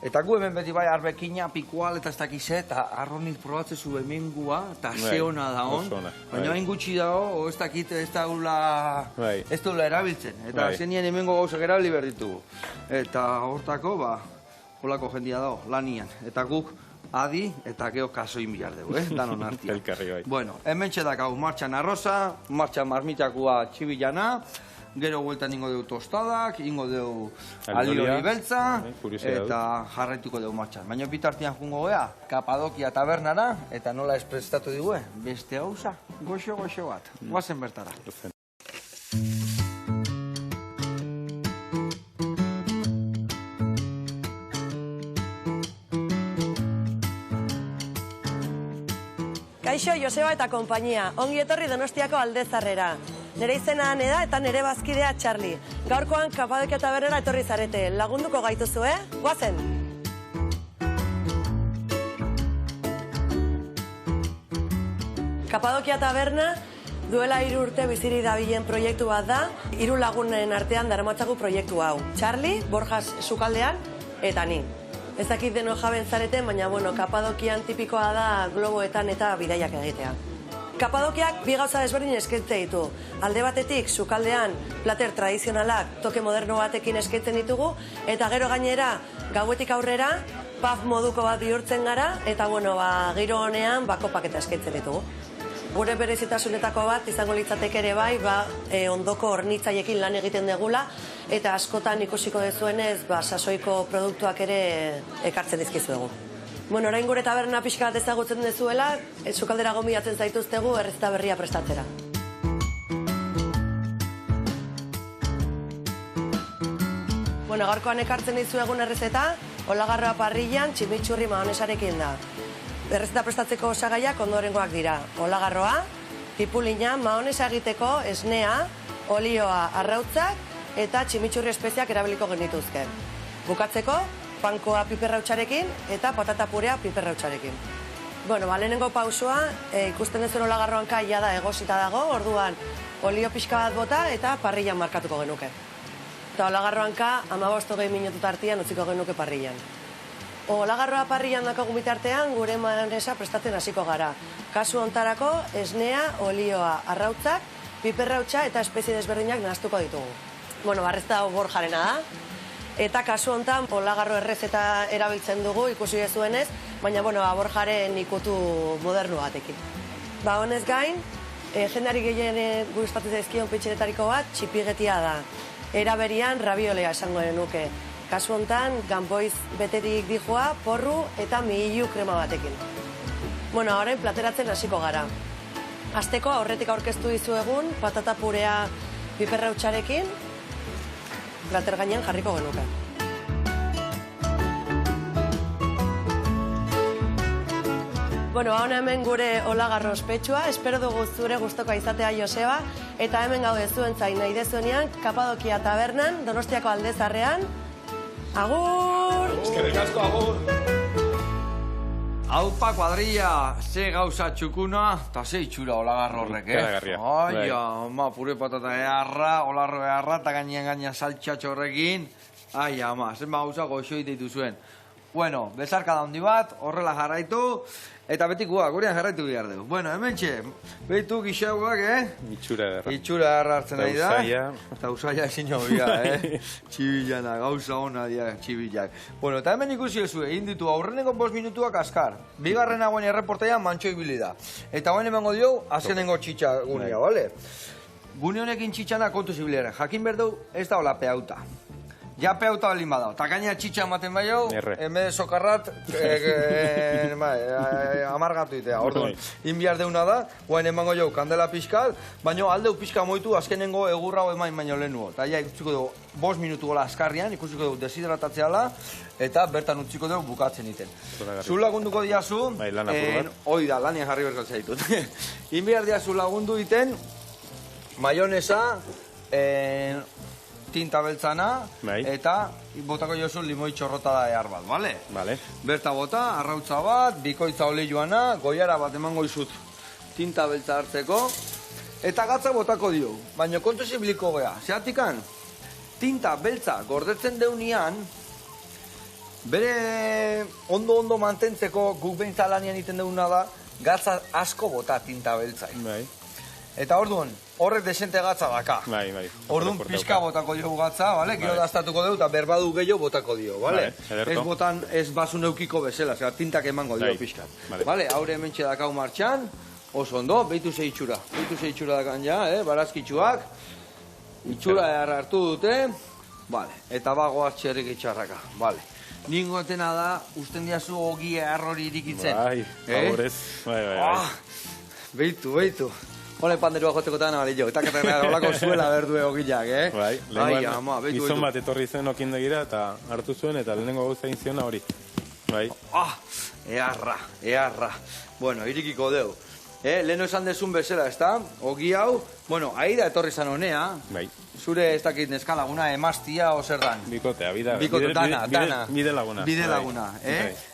Eta gu hemen beti bai, arbekina, pikual eta ez dakize, eta arroniz probatzezu hemengua, eta ze hona da hon. Baina hain gutxi dago, ez dakit, ez duela erabiltzen. Eta zenien hemengo gauzak erabili behar ditugu. Eta hortako, holako jendia dago, lanian. Eta guk adi eta geho kasoin bihar dugu, danon artian. Bueno, hemen txedak hau, martxan arroza, martxan marmitakua txibilana, gero gueltan ingo dugu tostadak, ingo dugu alioli beltza, eta jarraituko dugu martxan. Baina bitartian jungo gea, Kapadokia tabernara, eta nola esprestatu dugu, beste hauza, goxo bat, guazen bertara. Kaixo, Joseba eta konpainia, ongi etorri Donostiako Aldezarrera. Nere izena Ane da eta nere bazkidea Txarli. Gaurkoan Kapadokia tabernera etorri zarete, lagunduko gaituzu, Guazen! Kapadokia taberna duela 3 urte bizirik dabilen proiektu bat da, 3 lagunen artean daramatzagu proiektu hau. Txarli, Borjas sukaldean, eta ni. Ez dakit deno jaben zareten, baina, Kapadokian tipikoa da globoetan eta bidaiak egitea. Kapadokiak bi gauza desberdin eskaintzen ditu. Alde batetik, sukaldean plater tradizionalak toke moderno batekin eskaintzen ditugu, eta gero gainera, gauetik aurrera, pub moduko bat bihurtzen gara, eta giro honean kopak eta eskaintzen ditugu. Gure berezitasunetako bat izango litzateke ere bai, ondoko hornitzaiekin lan egiten degula, eta askotan ikusiko dezuenez, sasoiko produktuak ere ekartzen dizkizuegu. Orain gure taberna pixka bat ezagutzen dezuela, sukaldera gonbidatzen zaituztegu errezeta berria prestatzera. Gaurkoan ekartzen dizuegun errezeta, olagarroa parrillan, tximitxurri mahonesarekin da. Errezeta prestatzeko osagaiak ondorengoak dira. Olagarroa, tipulina, mahonesa egiteko, esnea, olioa, arrautzak eta tximitxurri espeziak erabiliko genituzke. Bukatzeko, pankoa piperrautxarekin eta patata purea piperrautxarekin. Lehenengo pausua, ikusten dezuen olagarroan kaia da egosita dago, orduan olio pixka bat bota eta parrillan markatuko genuke. Eta olagarroan ka, 15-20 minutu tartian utziko genuke parrillan. Olagarroa parrilan dakagun bitartean, gure manesa prestatzen hasiko gara. Kasu hontarako, esnea, olioa, arrautzak, piperrautza eta espezie desberdinak nahastuko ditugu. Bueno, barrezta hau Borjarena da. Eta kasu hontan, olagarro errezeta erabiltzen dugu, ikusi dezuenez, baina, Borjaren ikutu modernu batekin. Honez gain, jendari gehien gustatzen zaizkion pitxeretariko bat, txipigetia da. Era berian, rabiolea esango nuke. Kasu hontan, ganboiz beterik dijoa, porru eta mihilu krema batekin. Orain plateratzen hasiko gara. Hasteko aurretik aurkeztu dizuegun, patata purea piperrautzarekin, plater gainean jarriko genuke. Hona hemen gure olagarro ospetsua, espero dugu zure gustokoa izatea Joseba, eta hemen gaude zuentzat nahi dezuenean, Kapadokia tabernan, Donostiako Aldezarrean. Agur! Eskerrik asko, agur! Aupa, kuadrilla, ze gauza txukuna, eta ze itxura olagarro horrek, Ikaragarria. Ai, ama, pure patata eharra, olarro eharra, eta gainean saltxatxo horrekin. Ai, ama, zenba gauza goxo ditu zuen. Bueno, bezarka da handi bat, horrela jarraitu, eta betikua, gurean jarraitu behar dugu. Hemen txe, behitu gixauak, Itxura erra. Itxura erra hartzen nahi da. Eta usaia ezin hobia, Txibillana, gauza hona dira txibillak. Eta hemen ikusi ezu, egin ditu aurreneko 5 minutuak askar. Bigarrena guen erreportean mantxo ibili da. Eta guen emango dio, azkenengo txitxa gunea, bale? Gune honekin txitxana kontu zibilera. Jakin berdu, ez da hola peauta. Ja peauta balin badao. Ta gaina txitxa ematen bai hau, eme sokarrat amargatu itea. Orduan, inbiar deuna da, guain emango jau kandela pixkat, baina aldeu pixka moitu azkenengo egurra hau emain baino lehen nuo. Eta ja, ikusiko dugu 5 minutu gola askarrian, ikusiko dugu deshidratatzeala, eta bertan utziko dugu bukatzen iten. Zu lagunduko diazu, hoi da, lanian jarri berkatzea ditut. Inbiar diazu lagundu iten, maionesa, tinta beltzana, eta botako jozu limoi txorrotada ehar bat, bale? Berta bota, arrautza bat, bikoitza oleioana, goiara bat emango izut tinta beltza hartzeko, eta gatza botako dio. Baina kontu zibiliko gea, zehatikan, tinta beltza gordetzen deunian, bere ondo mantentzeko guk behin lanian iten deuna da, gatza asko bota tinta beltza. Eta orduan, horrek desente gatza daka. Orduan, pixka botako dio gatza, bale? Gero daztatuko dugu eta berbadu gehiago botako dio, bale? Ez botan, ez basun eukiko bezala, zera, tintak emango dio pixkat. Bale, haure hemen txedakau martxan, oso ondo, behitu ze itxura. Behitu ze itxura dakan ja, barazkitxuak. Itxura hartu dute, bale, eta bagoaz txerrik itxarraka, bale. Ningotena da, usten diazu ogi errori irikitzen. Favorez, Behitu. Hole panderua joteko eta nabali jo, eta olako zuela berdue ogileak, Lehenengoan, gizon bat etorri zen okindegira eta hartu zuen eta lehenengo gauza egin ziona hori. Eharra. Bueno, irikiko deu. Leheno esan dezun bezala, ez da? Ogi hau, aida etorri zan honea. Zure ez dakit neskalaguna, emaztia o zer dan? Bikotea, dana. Bide laguna. Bide laguna,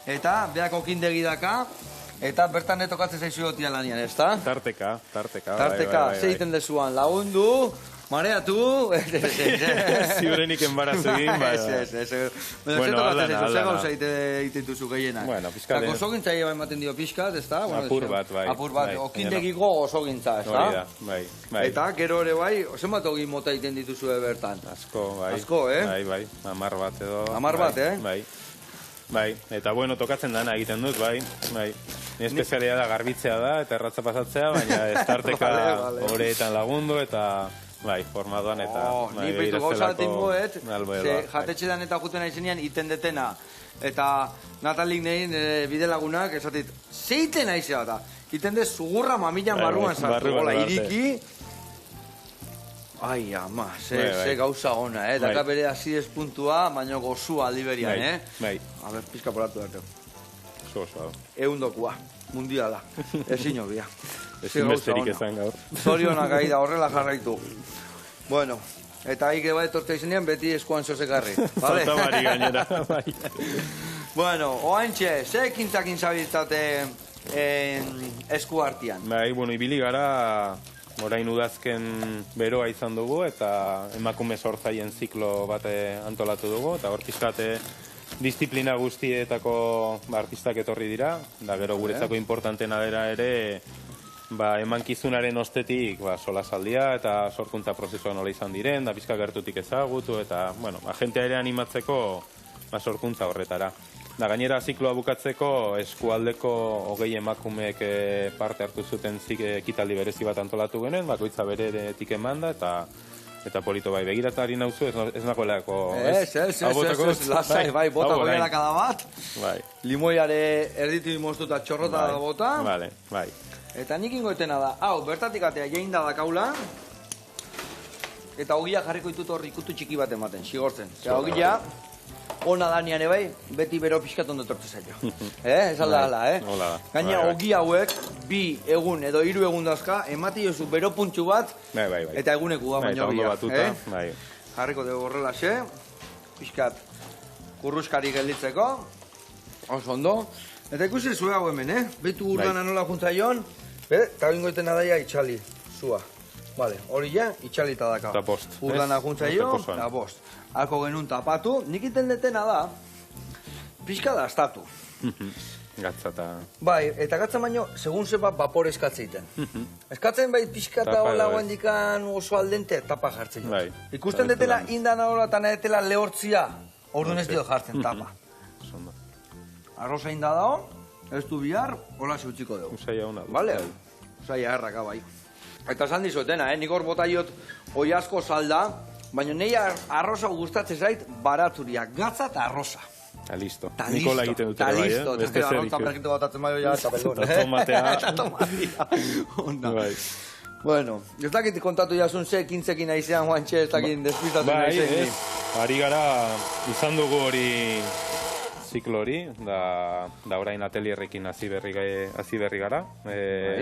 Eta, beak okindegi daka, eta bertan netokatzen zaizu gotia lanian, ez da? Tarteka. Zeiten dezuan, lagundu, mareatu... Ziurenik enbarazu egin, Bueno, aldana. Zer gauza egiten duzu gehienak. Eta osogintza eba ematen dio pixkat, ez da? Apur bat, okindegiko osogintza, ez da? Bai. Eta, gero ere bai, zenbat ogi mota egiten dituzue bertan? Asko, Bai, 10 bat edo... 10 bat, Bai, eta tokatzen dana egiten dut, bai. Espezialia da garbitzea da, eta erratza pasatzea, baina ez tarteka horretan lagundu, eta formadoan, eta... Ni behitu gauza tingoet, jatetxetan eta juten aizenean iten detena. Eta Natalik nehin bide lagunak, esatit, zeiten aizea da. Iten dez, zugurra mamilan barruan sartu, iriki... Ai, ama, ze gauza ona, Daka bere azidez puntua, baina gozua aldiberian, A ber, pizka poratu dut. Eundokua, mundiala, ezin hobia. Ezin besterik ezan gaur. Zorionak aida, horrela jarraitu. Bueno, eta haike bat etortzea izenean, beti eskuan zozekarri. Falta bari gainera, bai. Bueno, oaintxe, ze ekintzakin zabiltzate esku hartian? Ibili gara... Orain udazken beroa izan dugu eta emakume sortzaien ziklo bate antolatu dugu eta hor pizkate disiplina guztietako artistak etorri dira, da gero guretzako importantena dela ere, emankizunaren ostetik solasaldia eta sorkuntza prozesua nola izan diren, da pizka gertutik ezagutu, eta, bueno, jentea ere animatzeko sorkuntza horretara. Da gainera zikloa bukatzeko eskualdeko 20 emakumeek parte hartu zuten ekitaldi berezi bat antolatu genuen, bakoitza beretik emanda, eta polito bai, begiratari nauzu, ez nagoelako... lasai, bai, bota goiara kada bat. Bai. Limoiare erditu moztuta txorrota da bota. Bai. Eta nik ingoetena da, hau, bertatik atea jein da dakaula, eta ogia jarriko ditut hor ikutu txiki bat ematen, sigortzen. Eta ogia, ona danian ebai, beti bero pixkat ondo tortu zailo. Ez alda ala, Gaina, ogi hauek, 2 egun edo 3 egun dazka, emati jozu bero puntxu bat, eta eguneku da baina ogia. Jarriko dugu horrelaxe, pixkat kurruskari gelditzeko, oso ondo. Eta ikusi zue hau hemen, betu urdana nola juntzaion, eta bingoiten adaia itxali, zua. Vale, hori ja, itxalita daka. Eta bost. Urdana juntzaion, eta bost. Halko genuen tapatu, nik iten detena da, pixka da astatu. Gatza eta... Bai, eta gatza baino, segun zeba vapor eskatzen. Eskatzen bai pixka eta hola guendikan oso aldente, tapa jartzen. Ikusten detela indan hola eta nahetela lehortzia, orduan ez dio jartzen tapa. Arroza inda dao, ez du bihar, hola zeutziko dugu. Usaia hona. Vale? Usaia erraka bai. Eta esan dizuetena, nik hor botaiot oi asko salda, baina nahi arroza gustatzen zait baratzuria, gatza eta arroza. Ta listo. Nikola egiten dute bai, listo. Beste arroza perkitu batatzen bai oia, eta pelgona. Eta tomatea. Eta tomatea. Onda. Bueno, ez dakit kontatu jasun ze, 15ekin aizean guantxe, ez dakit despistatu nahi zen. Ari gara, izan dugu hori ziklo hori, da orain atelierrekin hasi berri gara.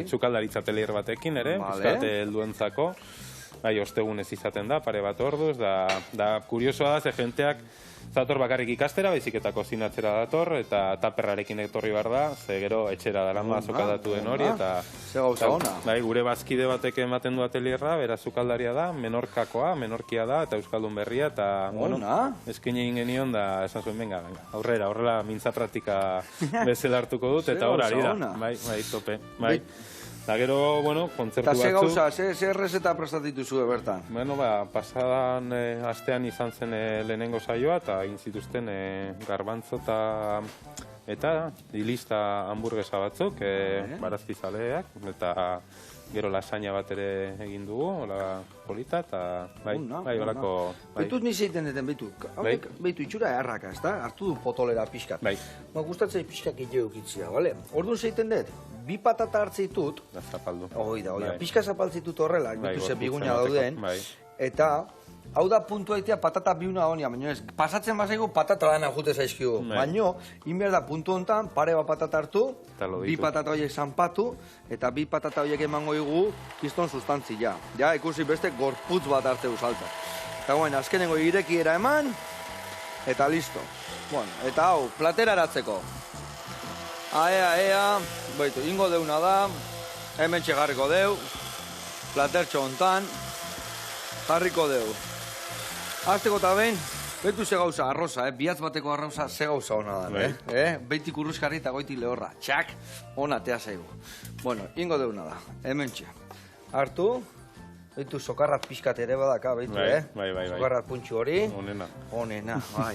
Txukaldaritza atelier batekin ere, pizkate helduentzako. Ostegunez izaten da, pare bat orduz, da kuriosoa da, ze jenteak zator bakarrik ikastera, baizik eta kozinatzera dator, eta taperrarekin etorri behar da, ze gero etxera darama zukaldatu den hori, eta... Ze gauza ona. Gure bazkide batek ematen du atelierra, bera zukaldaria da, menorkakoa, menorkia da, eta euskaldun berria, eta, bueno, eskin egin genion, da, esan zuen, venga, horrela mintza praktika bezala hartuko dut, eta hor ari da, bai, tope, bai. Da gero, bueno, kontzertu batzu... Eta ze gauza, ze errezeta prestatitu zuen bertan? Bueno, pasadan astean izan zen lehenengo saioa, eta egin zituzten garbantzo eta dilista hamburguesa batzuk, barazkizaleak, eta gero lasaina bat ere egin dugu, hola polita, eta bai, holako... Betuz niz egiten deten, betu itxura erraka, ez da? Artu du potolera pixkat. Bai. Gustatzei pixkak gehiago ukitzia, bale? Orduan zeiten dut, 2 patata hartzitut... Da zapaldu. Oida, pixka zapaltzitut horrela, bitu ze biguna dauden, eta... Hau da puntu aitea patata biuna honia, baina ez, pasatzen bazaigu patata dana jute zaizkigu. Baina, inber da puntu honetan, pare bat patata hartu, 2 patata horiek zanpatu, eta 2 patata horiek emango igu kiston sustantzia. Ja, ikusi beste gorputz bat hartzeu salta. Eta guen, azkenengo irekiera eman, eta listo. Bueno, eta hau, platera eratzeko. Ea, baitu, ingo deuna da, hemen txegarriko deu, platertxo hontan, jarriko deu. Azteko eta behin, betu ze gauza arroza, bihatz bateko arroza ze gauza hona da, Beiti kurruskarri eta goiti lehorra, txak, hona tea zaigu. Bueno, ingo deuna da, hemen txe. Hartu, betu sokarrat pixkat ere badaka, betu, Bai. Sokarrat puntxu hori. Honena, bai.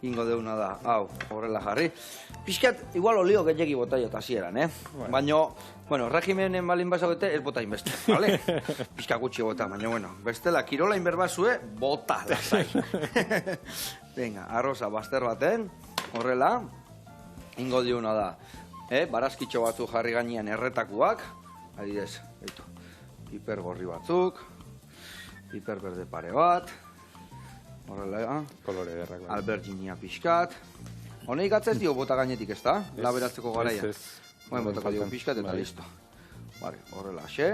Ingo deuna da, hau, horrela jarri. Pixkat, igual olio gehiagi botaiot hasieran, Baina, bueno, regimenen balin basagete, ez bota inbeste, vale? Pixka gutxi bota, baina, bueno, bestela, kirola inberbazue, bota, lasai. Venga, arroza bazter baten, horrela, ingo diuna da, barazkitxo batzu jarri gainean erretakuak, adidez, beitu, piper gorri batzuk, piper berde pare bat, horrela, kolore derrak, alberginia pixkat, honei gatzez dio bota gainetik, ez da? Laberatzeko garaia. Bueno, botako dio pixkat eta listo. Vale, horrela xe.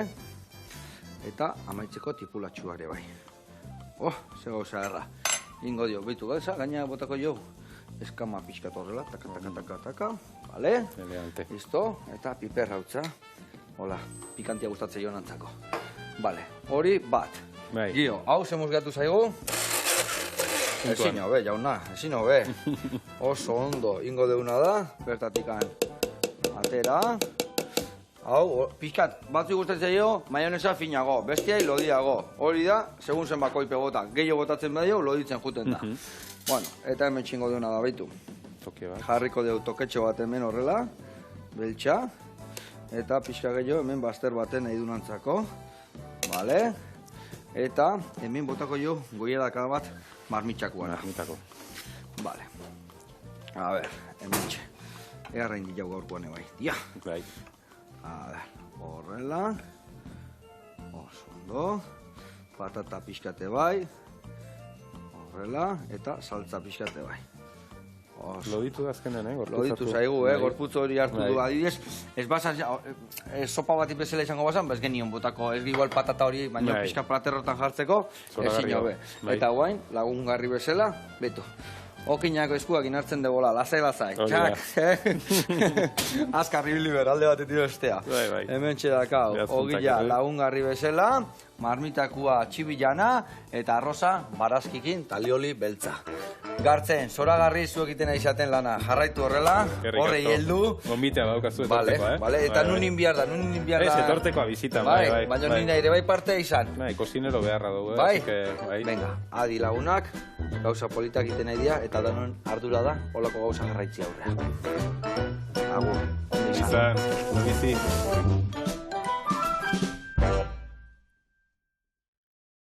Eta amaitzeko tipulatxua ere bai. Ze gauza erra. Ingo dio, behitu gauza, gaina botako jo. Eskama pixkat horrela, taka. Vale? Listo, eta piper hautza. Hola, pikantia gustatzen joan antzako. Vale, hori bat. Gio, hau zemuz gatu zaigu. Ezin hobe, jauna, ezin hobe. Oso ondo, ingo deuna da, bertatikan atera. Hau, pixkat, batzu gustatzen zaio, maionesa finago, bestiai lodiago. Hori da, segun zen bakoi pegota, gehiago botatzen badio, loditzen juten da. Bueno, eta hemen txingo deuna da, baitu. Toke bat. Jarriko deu toketxo bat hemen horrela, beltxa. Eta pixka gehiago hemen bazter baten nahi dunantzako. Vale. Eta hemen botako jo goiedaka bat marmitxakoa. Marmitako. Vale. A ber, hemen txe. Egarrain jau gaurkoan bai. Dia. Bai. A ber, horrela. Oso ondo. Patata pixkate bai. Horrela. Eta saltza pixkate bai. Loditu da azkenen, Loditu zaigu, gorputz hori hartu du. Adibidez, ez basan, sopa bat bezala izango basan, ez genion botako, ez igual patata hori, baina pixka platerrotan jartzeko, ezin hobe. Eta guain, lagungarri bezala, betu. Okinako eskuak inartzen debola, lasai. Txak, azkarri biliber, alde batetik bestea. Hemen txedakau, ogila lagungarri bezala, marmitakua txibilana, eta arroza barazkikin talioli beltza. Gartzen, zoragarri zu egiten izaten lana, jarraitu horrela, horrei heldu. Gombitea daukazu etorteko, Vale, eta nunin bihar da. Ez, etortekoa bizita, bai. Baina nina ere bai parte izan. Bai, kozinero beharra dugu, Bai, venga, adi lagunak, gauza politak egiten nahi dira, eta danon ardura da, holako gauza jarraitzi aurrean. Agur, ondo izan. Bizi.